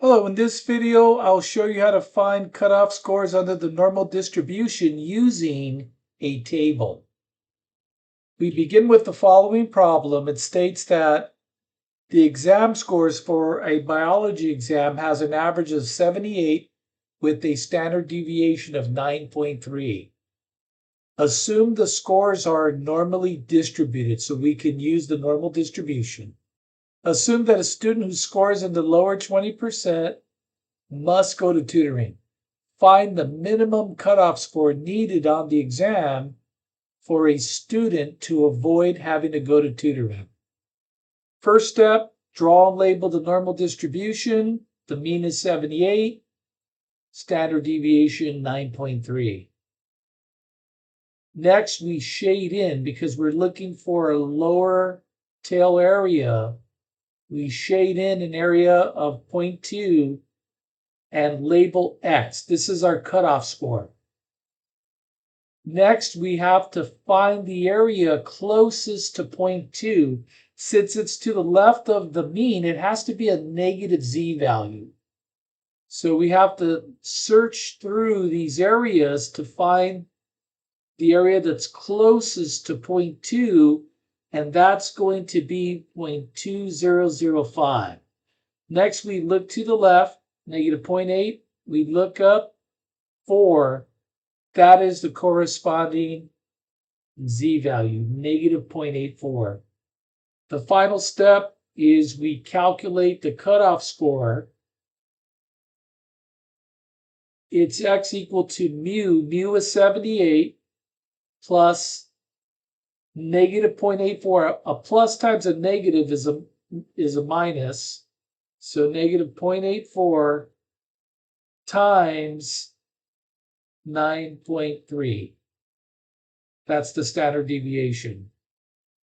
Hello, in this video, I'll show you how to find cutoff scores under the normal distribution using a table. We begin with the following problem. It states that the exam scores for a biology exam has an average of 78 with a standard deviation of 9.3. Assume the scores are normally distributed, so we can use the normal distribution. Assume that a student who scores in the lower 20% must go to tutoring. Find the minimum cutoff score needed on the exam for a student to avoid having to go to tutoring. First step, draw and label the normal distribution. The mean is 78, standard deviation 9.3. Next, we shade in because we're looking for a lower tail area. We shade in an area of 0.2 and label X. This is our cutoff score. Next, we have to find the area closest to 0.2. Since it's to the left of the mean, it has to be a negative Z value. So we have to search through these areas to find the area that's closest to 0.2, and that's going to be 0.2005. Next, we look to the left, negative 0.8. We look up 4. That is the corresponding Z value, negative 0.84. The final step is we calculate the cutoff score. It's X equal to mu. Mu is 78 plus negative 0.84. A plus times a negative is a minus. So negative 0.84 times 9.3. That's the standard deviation.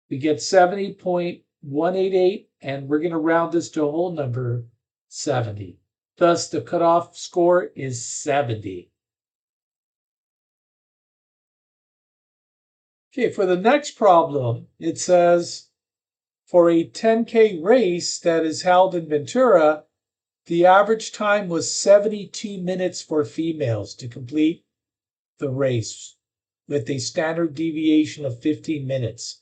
We get 70.188, and we're going to round this to a whole number, 70. Thus, the cutoff score is 70. Okay, for the next problem, it says, for a 10K race that is held in Ventura, the average time was 72 minutes for females to complete the race with a standard deviation of 15 minutes.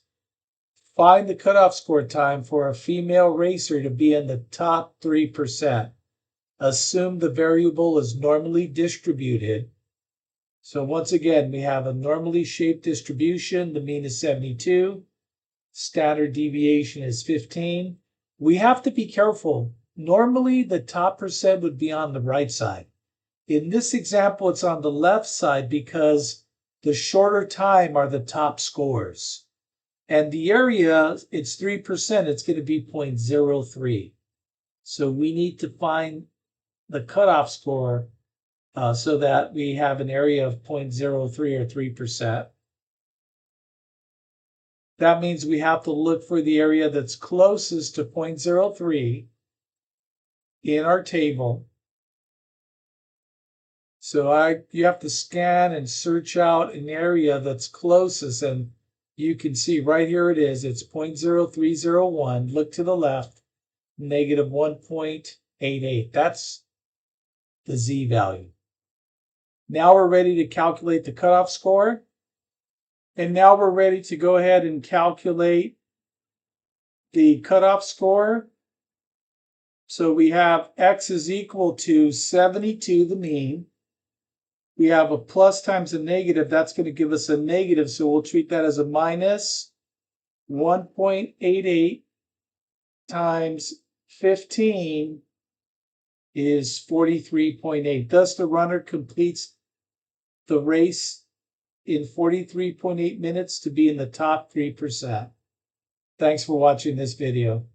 Find the cutoff score time for a female racer to be in the top 3%. Assume the variable is normally distributed. So once again, we have a normally shaped distribution. The mean is 72. Standard deviation is 15. We have to be careful. Normally, the top percent would be on the right side. In this example, it's on the left side because the shorter time are the top scores. And the area, it's 3%. It's going to be 0.03. So we need to find the cutoff score so that we have an area of 0.03 or 3%. That means we have to look for the area that's closest to 0.03 in our table. So you have to scan and search out an area that's closest, and you can see right here it is. It's 0.0301. Look to the left, negative 1.88. That's the Z value. Now we're ready to calculate the cutoff score. And now we're ready to go ahead and calculate the cutoff score. So we have X is equal to 72, the mean. We have a plus times a negative. That's going to give us a negative, so we'll treat that as a minus. 1.88 times 15 is 43.8. Thus, the runner completes the race in 43.8 minutes to be in the top 3%. Thanks for watching this video.